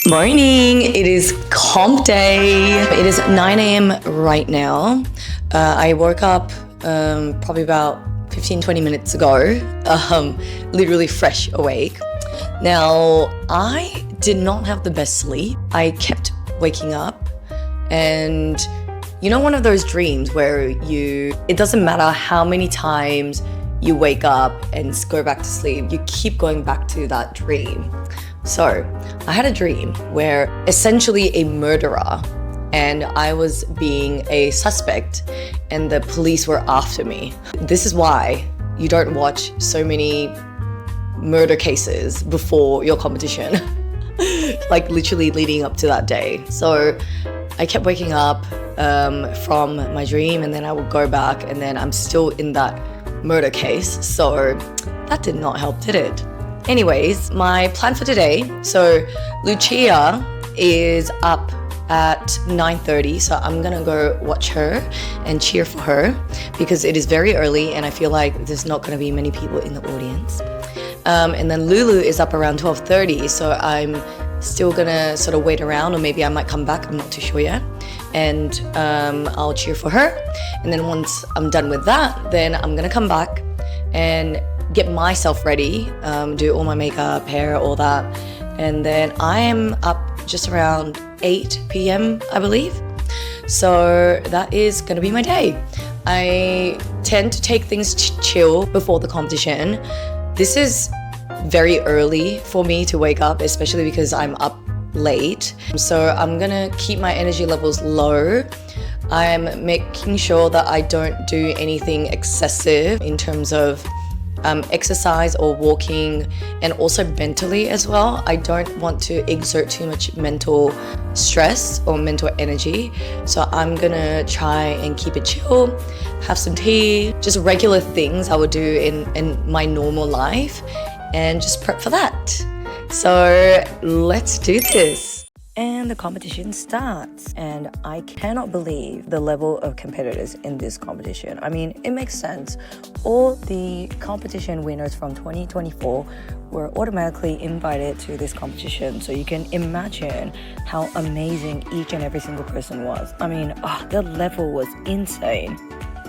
Morning, it is comp day. It is 9 a.m. right now. I woke up probably about 15-20 minutes ago, literally fresh awake. Now, I did not have the best sleep. I kept waking up, and you know, one of those dreams where it doesn't matter how many times you wake up and go back to sleep, you keep going back to that dream. So I had a dream where essentially a murderer, and I was being a suspect and the police were after me. This is why you don't watch so many murder cases before your competition, like literally leading up to that day. So I kept waking up from my dream, and then I would go back, and then I'm still in that murder case. So that did not help, did it? Anyways, my plan for today, so Lucia is up at 9:30, so I'm gonna go watch her and cheer for her because it is very early and I feel like there's not gonna be many people in the audience. And then Lulu is up around 12:30, so I'm still gonna sort of wait around, or maybe I might come back, I'm not too sure yet. And I'll cheer for her. And then once I'm done with that, then I'm gonna come back and get myself ready, do all my makeup, hair, all that. And then I am up just around 8 p.m, I believe. So that is gonna be my day. I tend to take things chill before the competition. This is very early for me to wake up, especially because I'm up late. So I'm gonna keep my energy levels low. I'm making sure that I don't do anything excessive in terms of exercise or walking, and also mentally as well. I don't want to exert too much mental stress or mental energy. So I'm gonna try and keep it chill, have some tea, just regular things I would do in my normal life, and just prep for that. So let's do this. And the competition starts, and I cannot believe the level of competitors in this competition. I mean, it makes sense. All the competition winners from 2024 were automatically invited to this competition, so you can imagine how amazing each and every single person was. I mean, the level was insane.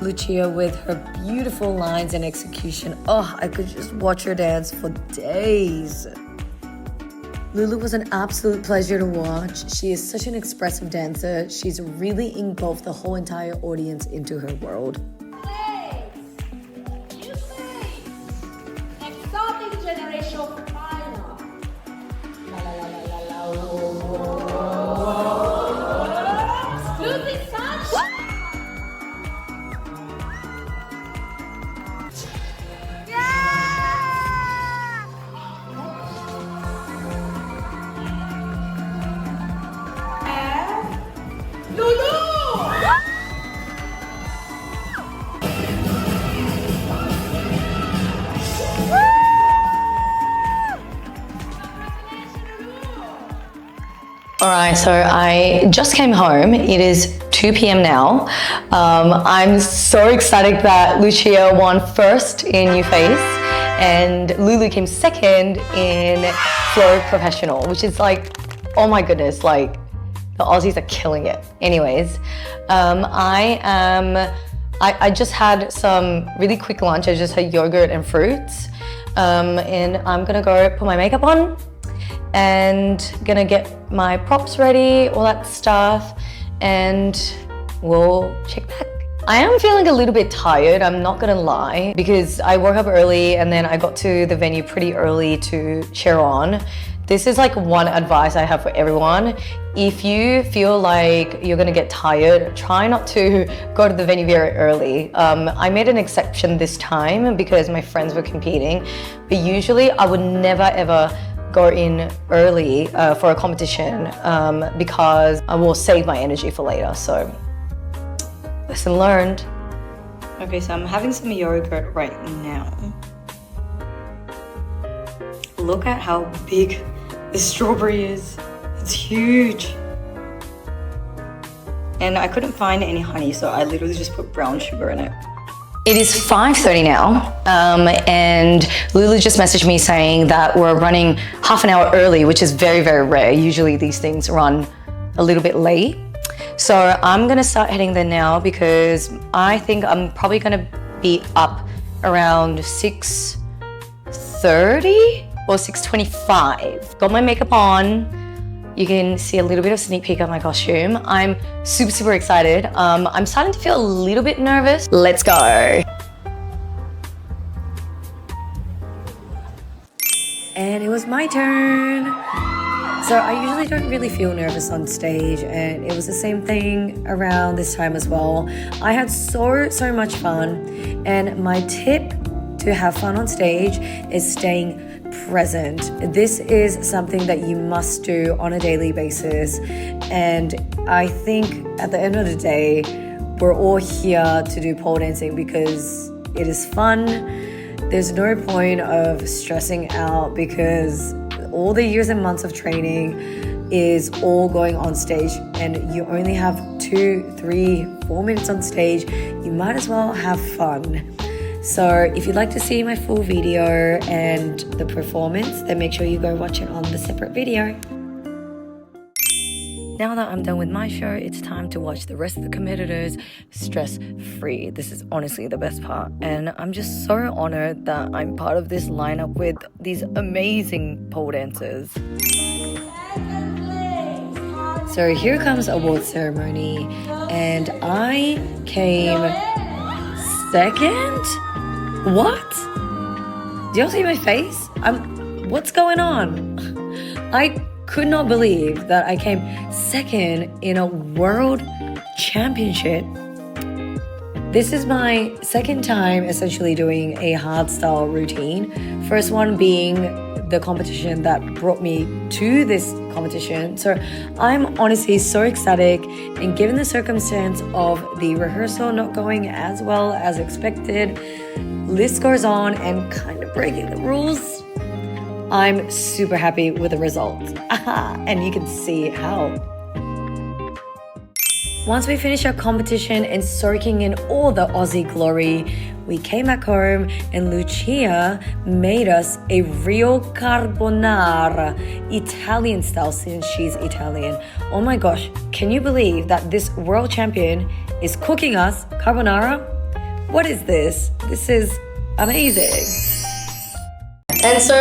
Lucia with her beautiful lines and execution. I could just watch her dance for days. Lulu was an absolute pleasure to watch. She is such an expressive dancer. She's really engulfed the whole entire audience into her world. Exotic generation final. Exclusive sunshine. Lulu! Alright, so I just came home. It is 2 p.m. now. I'm so excited that Lucia won first in New Face and Lulu came second in Flow Professional, which is like, oh my goodness, like the Aussies are killing it. Anyways, I just had some really quick lunch. I just had yogurt and fruits. And I'm gonna go put my makeup on and gonna get my props ready, all that stuff, and we'll check back. I am feeling a little bit tired, I'm not gonna lie, because I woke up early and then I got to the venue pretty early to cheer on. This is like one advice I have for everyone. If you feel like you're gonna get tired, try not to go to the venue very early. I made an exception this time because my friends were competing, but usually I would never ever go in early for a competition because I will save my energy for later. So, lesson learned. Okay, so I'm having some yogurt right now. Look at how big this strawberry is. It's huge. And I couldn't find any honey, so I literally just put brown sugar in it. It is 5:30 now, and Lulu just messaged me saying that we're running half an hour early, which is very, very rare. Usually these things run a little bit late. So I'm gonna start heading there now because I think I'm probably gonna be up around 6:30 or 6:25. Got my makeup on. You can see a little bit of sneak peek of my costume. I'm super, super excited. I'm starting to feel a little bit nervous. Let's go. And it was my turn. So I usually don't really feel nervous on stage, and it was the same thing around this time as well. I had so much fun, and my tip to have fun on stage is staying present. This is something that you must do on a daily basis, and I think at the end of the day we're all here to do pole dancing because it is fun. There's no point of stressing out because all the years and months of training is all going on stage, and you only have 2, 3, 4 minutes on stage. You might as well have fun. So if you'd like to see my full video and the performance, then make sure you go watch it on the separate video. Now that I'm done with my show, it's time to watch the rest of the competitors stress-free. This is honestly the best part, and I'm just so honored that I'm part of this lineup with these amazing pole dancers. So here comes award ceremony, and I came second? What? Do y'all see my face? What's going on? I could not believe that I came second in a world championship. This is my second time essentially doing a hardstyle routine. First one being the competition that brought me to this competition. So I'm honestly so ecstatic, and given the circumstance of the rehearsal not going as well as expected, list goes on and kind of breaking the rules, I'm super happy with the results. And you can see how. Once we finished our competition and soaking in all the Aussie glory, we came back home and Lucia made us a real carbonara, Italian style since she's Italian. Oh my gosh, can you believe that this world champion is cooking us carbonara? What is this? This is amazing. And so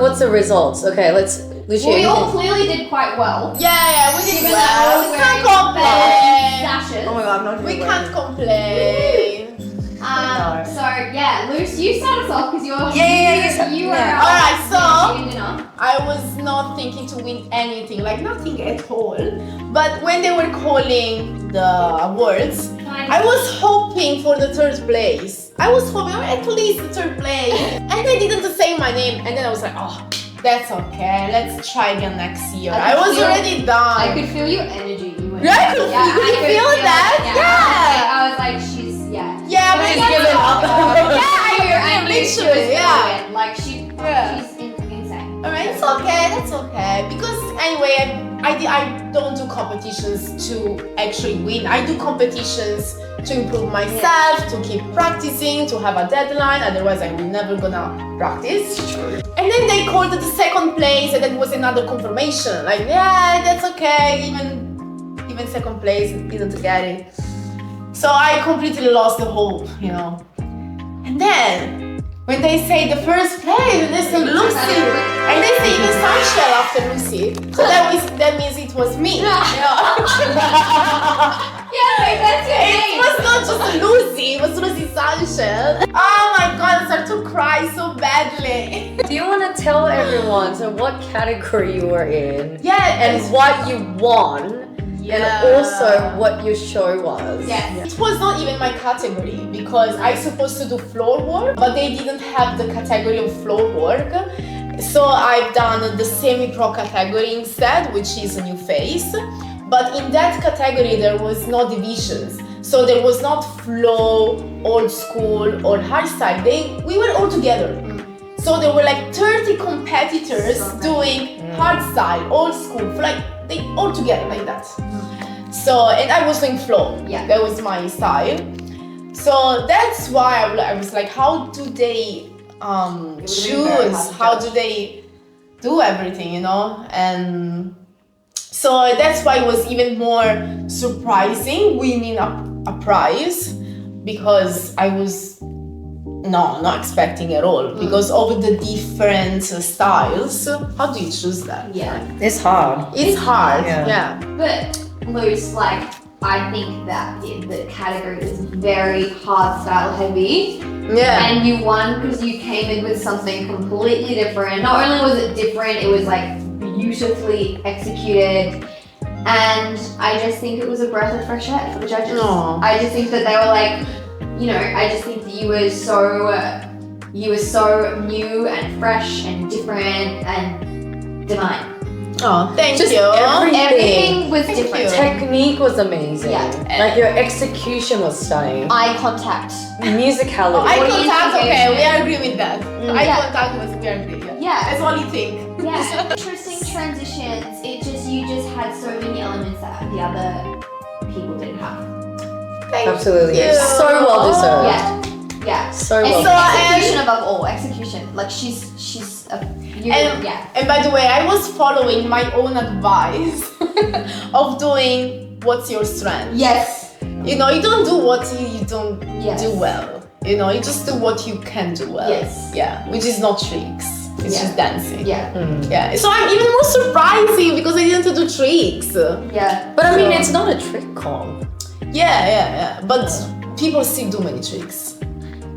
what's the results? Okay, let's... Lucia, Well, we all clearly did quite well. Yeah, we did Even well. though We we're can't wearing complain. sashes. Oh my god, I'm not We can't complain. So yeah, Luce, you start us off because you were Yeah. Alright, so dinner. I was not thinking to win anything, like nothing at all. But when they were calling the awards, I was hoping for the third place. I was hoping at least the third place. And they didn't say my name, and then I was like, oh, that's okay. Let's try again next year. I was already done. I could feel your energy. You were Yeah, you could feel that? Yeah. I was like, she's Yeah, but She's that's giving up. okay. I knew she was literally, yeah. brilliant. Like she's insane. Alright, it's okay, that's okay. Because anyway, I don't do competitions to actually win. I do competitions to improve myself, to keep practicing, to have a deadline. Otherwise, I will never gonna practice. And then they called it the second place, and that was another confirmation. Like, yeah, that's okay. Even second place didn't get it. So I completely lost the hope, you know. And then when they say the first place, and they say Lucy, and they say even Sunshell after Lucy, so that means it was me. Yeah, that's your It name. was not just Lucy, it was Lucy Sunshell. Oh my god, I started to cry so badly. Do you want to tell everyone what category you were in? Yeah, And what you won? Yeah. And also what your show was? Yes. It was not even my category because I supposed to do floor work, but they didn't have the category of floor work. So I've done the semi-pro category instead, which is a new face. But in that category, there was no divisions. So there was not flow, old school, or hardstyle. We were all together. So there were like 30 competitors doing hardstyle, old school, like they all together like that. So, and I was doing flow. Yeah. That was my style. So that's why I was like, how do they choose? How do they do everything, you know? And so that's why it was even more surprising winning a prize, because I was not expecting at all, because of the different styles. How do you choose that? Yeah. It's hard. It's hard. Yeah. But Luce, like, I think that the category is very hard style heavy. Yeah. And you won because you came in with something completely different. Not only was it different, it was like beautifully executed. And I just think it was a breath of fresh air for the judges. Aww. I just think that they were like, you know, I just think that you were so new and fresh and different and divine. Oh, thank Just you. Everything was Thank different. you. Technique was amazing. Yeah. Like your execution was stunning. Eye contact. Musicality. Eye What do you contact, think, okay, we Asian? agree with that. Eye Yeah. contact was, we agree, yeah. Yeah. That's all you think. Yeah. Interesting transitions. You just had so many elements that the other people didn't have. Thank Absolutely. you. So well deserved. Yeah. Yeah. So And well So, execution above all. Execution. Like she's yeah. And by the way, I was following my own advice of doing what's your strength. Yes. You know, you don't do what you don't Yes. do well. You know, you just do what you can do well. Yes. Yeah, which is not tricks. It's Yeah. just dancing. Yeah. Yeah. So I'm even more surprising because I didn't do tricks. Yeah. But I mean, So- it's not a trick comp. Yeah. But people still do many tricks.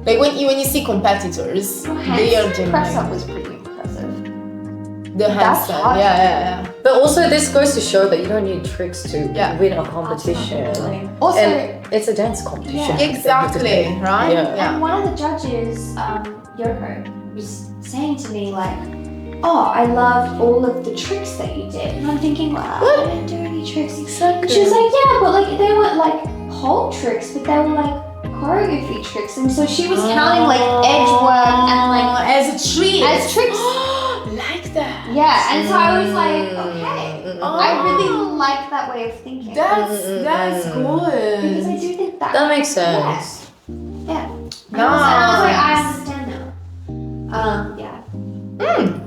Like when you see competitors, they are doing press like up was pretty impressive. the That's handstand. hard. Yeah. But also, this goes to show that you don't need tricks to Yeah. win a competition. Also, And it's a dance competition. Yeah. Exactly, right? Yeah. and one of the judges, Yoko, was saying to me like, "Oh, I loved all of the tricks that you did," and I'm thinking, "Wow, I didn't do any tricks." Exactly. And she was like, "Yeah, but like they weren't like whole tricks, but they were like choreography tricks," and so she was counting like edge work and like as a trick. as tricks. Like that. Yeah, and so I was like, okay, Oh. I really like that way of thinking. That's because I good. do think that. That makes sense. Yeah. And I was like, I understand now. Yeah.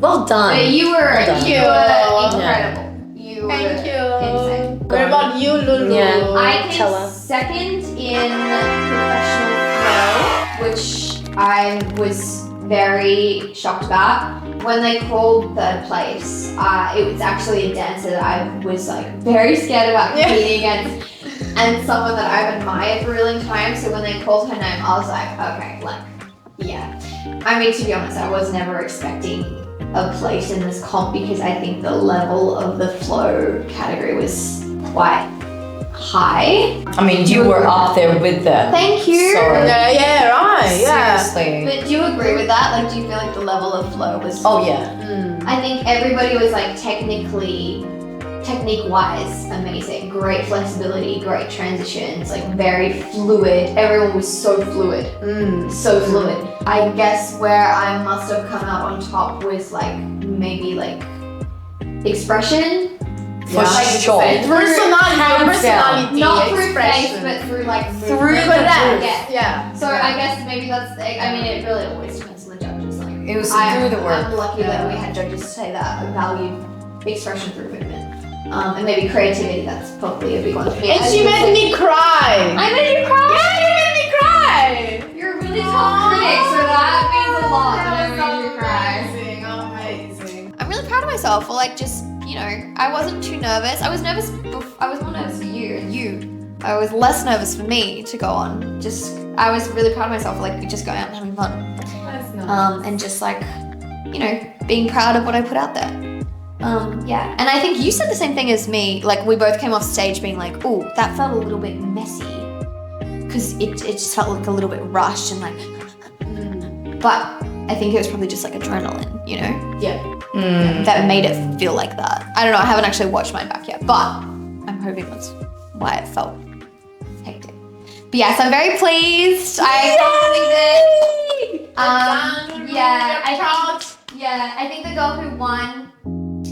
Well done. But you were Thank you. incredible. You Thank were you. insane. What about you, Lulu? Yeah. I Tell came her. second in professional flow, which I was very shocked about. When they called third place, it was actually a dancer that I was like very scared about competing against, and someone that I've admired for a really long time. So when they called her name, I was like, okay, like, yeah. I mean, to be honest, I was never expecting a place in this comp because I think the level of the flow category was quite high. I mean, you were up there with them. Thank you. So, Yeah, right. Yeah. seriously. But do you agree with that? Like, do you feel like the level of flow was? Oh, yeah. I think everybody was like technique-wise, amazing. Great flexibility, great transitions, like very fluid. Everyone was so fluid, so fluid. I guess where I must have come out on top was like maybe like expression. For sure. Personality, Hands down. Not through face, expression. but through like Through movement. the dance. Yeah. Yeah. So I guess maybe that's. I mean, it really always depends on the judges. Like It was through the work. I'm lucky that we had judges say that I valued expression through movement, and maybe creativity. That's probably a big one for me. And she made me cry. I made you cry. Yeah, you made me cry. You're a really tough critic, so that means a lot. That I made you cry. Amazing. I'm really proud of myself for like just, you know, I wasn't too nervous. I was nervous. I was more nervous for you and you. I was less nervous for me to go on. Just, I was really proud of myself for like just going out and having fun. That's nice. And just like, you know, being proud of what I put out there. Yeah. And I think you said the same thing as me. Like we both came off stage being like, "Ooh, that felt a little bit messy," because it just felt like a little bit rushed and like. But I think it was probably just like adrenaline, you know. Yeah. That made it feel like that. I don't know, I haven't actually watched mine back yet, but I'm hoping that's why it felt hectic. But yes, I'm very pleased. I I think the girl who won,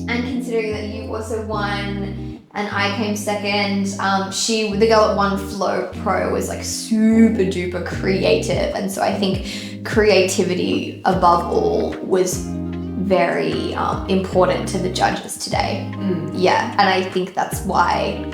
and considering that you also won and I came second. The girl that won Flow Pro was like super duper creative, and so I think creativity above all was very important to the judges today. Yeah, and I think that's why.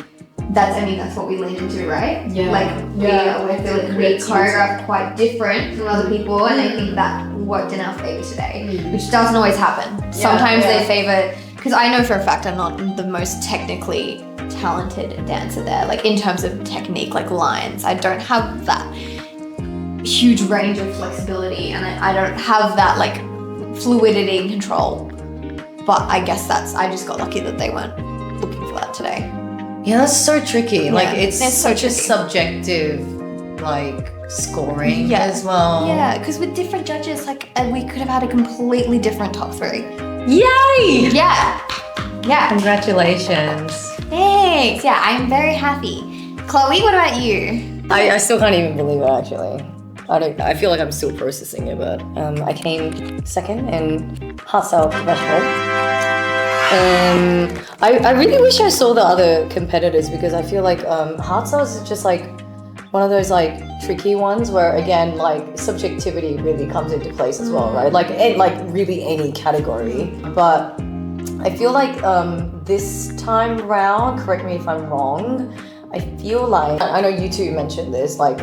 That's what we lean into, right? Yeah. Like we feel like we choreograph quite different from other people, and I think that worked in our favor today, which doesn't always happen. Sometimes they favor, because I know for a fact I'm not the most technically talented dancer there, like in terms of technique, like lines. I don't have that huge range of flexibility, and I don't have that like fluidity and control. But I guess I just got lucky that they weren't looking for that today. Yeah, that's so tricky. Like it's such a tricky. subjective like scoring as well. Yeah, because with different judges, like we could have had a completely different top 3. Yay! Yeah. Congratulations. Thanks. Yeah, I'm very happy. Chloe, what about you? I still can't even believe it actually. I feel like I'm still processing it, but I came second in hardstyle professional. I really wish I saw the other competitors, because I feel like hardstyle is just like one of those like tricky ones where again like subjectivity really comes into place as well, right? Like really any category. But I feel like this time round, correct me if I'm wrong, I feel like, I know you two mentioned this, like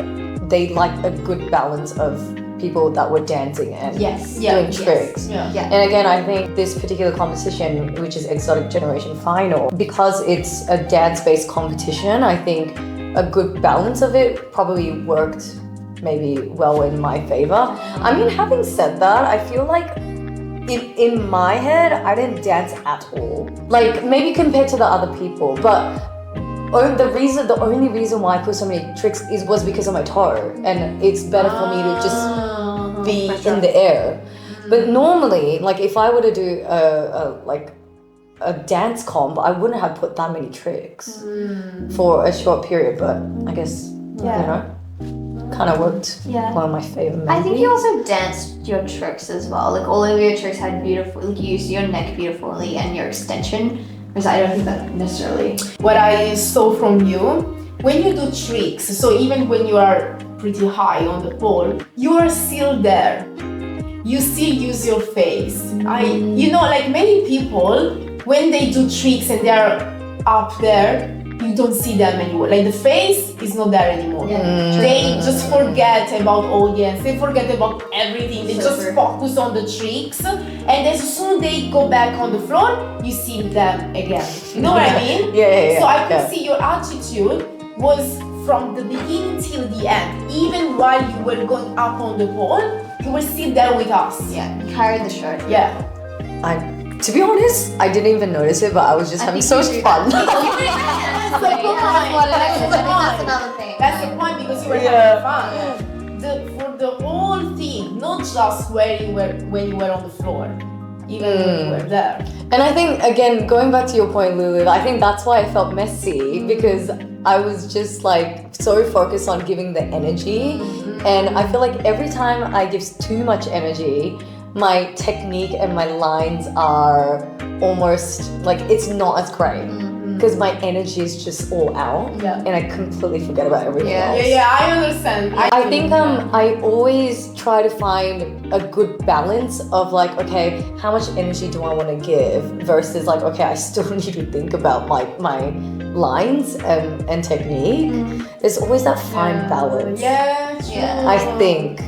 they like a good balance of people that were dancing and doing tricks. And again, I think this particular competition, which is Exotic Generation Final, because it's a dance-based competition, I think a good balance of it probably worked maybe well in my favor. I mean, having said that, I feel like in my head, I didn't dance at all. Like maybe compared to the other people, but the only reason why I put so many tricks was because of my toe, and it's better for me to just be in the air. But normally, like if I were to do a dance comp, I wouldn't have put that many tricks for a short period. But I guess you know, kind of worked well in my favor. Maybe. I think you also danced your tricks as well. Like all of your tricks had beautiful, like you used your neck beautifully and your extension. Because I don't think that necessarily. What I saw from you, when you do tricks, so even when you are pretty high on the pole, you are still there. You still use your face. Like many people, when they do tricks and they are up there, you don't see them anymore. Like the face is not there anymore. They just forget about audience. They forget about everything. They just focus on the tricks. And as soon as they go back on the floor, you see them again. You know what I mean? So I could see your attitude was from the beginning till the end. Even while you were going up on the pole, you were still there with us. Yeah, you carried the show. Yeah. To be honest, I didn't even notice it, but I was just having so much fun. That's another thing. That's the point, because you were having fun. For the whole thing, not just when you were on the floor, even when you were there. And I think, again, going back to your point, Lulu, I think that's why I felt messy, because I was just like so focused on giving the energy. And I feel like every time I give too much energy, my technique and my lines are almost like it's not as great. Because my energy is just all out, and I completely forget about everything else. I understand. I think I always try to find a good balance of like, okay, how much energy do I want to give versus like, okay, I still need to think about my lines and technique. There's always that fine balance. I think.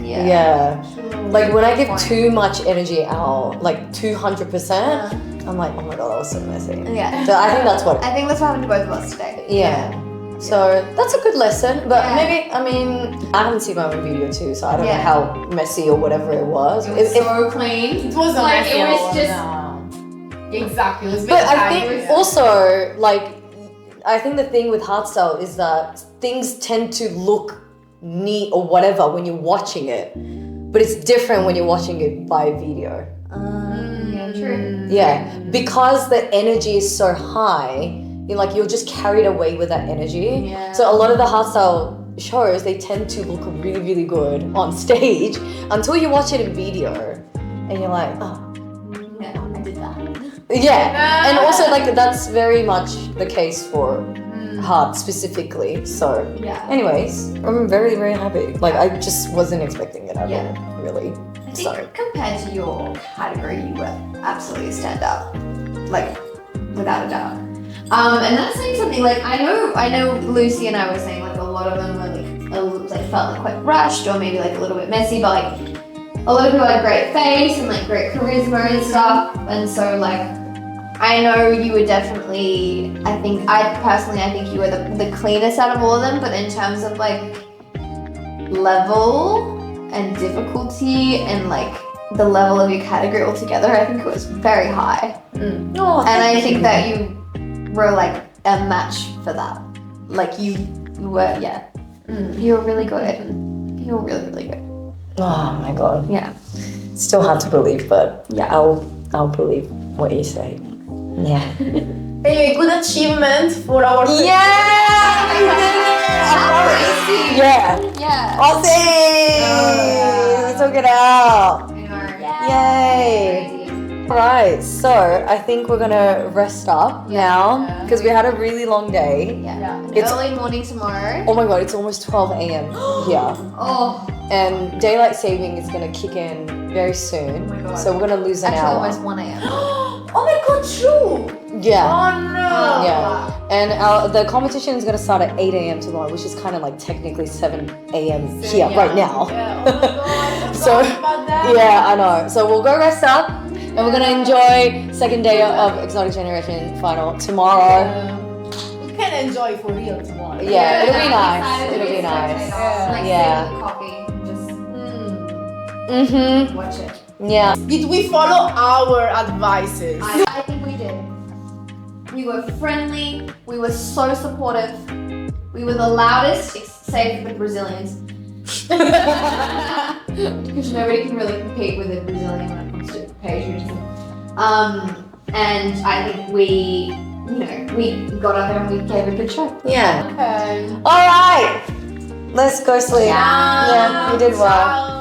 Like when I give too much energy out, like 200%, I'm like, oh my god, that was so messy. So I think that's what happened to both of us today. So that's a good lesson, but maybe, I mean, I haven't seen my own video too, so I don't know how messy or whatever it was. It was so clean. It wasn't like messy. it was just exactly. It was but I think also, like, I think the thing with hardstyle is that things tend to look neat or whatever when you're watching it, but it's different when you're watching it by video. True. Because the energy is so high, you're just carried away with that energy. So a lot of the hardstyle shows, they tend to look really, really good on stage until you watch it in video and you're like, oh, I did that. Yeah, and also like that's very much the case for heart specifically. So, Yeah. anyways, I'm very very happy. Like I just wasn't expecting it at Yeah. all, really. I think compared to your category, you were absolutely a standout, like without a doubt. And that's saying something. Like I know, Lucy and I were saying like a lot of them were like felt like quite rushed or maybe like a little bit messy, but like a lot of people had great face and like great charisma and stuff. And so like I know you were definitely. I think you were the cleanest out of all of them. But in terms of like level and difficulty and like the level of your category altogether, I think it was very high. Oh, And I think that you were like a match for that. Like you were, yeah. You were really good. You were really, really good. Oh my god. Yeah. Still hard to believe, but Yeah. I'll believe what you say. Yeah. Anyway, good achievement for our Crazy. Yeah. Yeah. Aussie! We took it out. Yay! Crazy. Alright, so I think we're gonna rest up now because we had a really long day. Yeah. It's- Early morning tomorrow. Oh my god, it's almost 12 a.m. here. Oh. And daylight saving is gonna kick in very soon. Oh my god. So we're gonna lose an Actually, hour. almost 1 a.m. Oh my god, true! Yeah. Oh no! Yeah. And the competition is gonna start at 8 a.m. tomorrow, which is kind of like technically 7 a.m. here right now. Yeah, oh my god, I So, forgot about that. Yeah, I know. So we'll go rest up and we're gonna enjoy second day of Exotic Generation final tomorrow. We can enjoy for real tomorrow. Yeah, it'll be nice. Excited It'll to be nice. Like Yeah. save the coffee. Just Mm-hmm. watch it. Yeah. Did we follow our advices? I think we did. We were friendly. We were so supportive. We were the loudest, save for the Brazilians. Because nobody can really compete with a Brazilian when it comes to patriotism. And I think we got up there and we gave a good show. Yeah. Okay. All right. Let's go sleep. Yeah. Yeah, you did well. Ciao.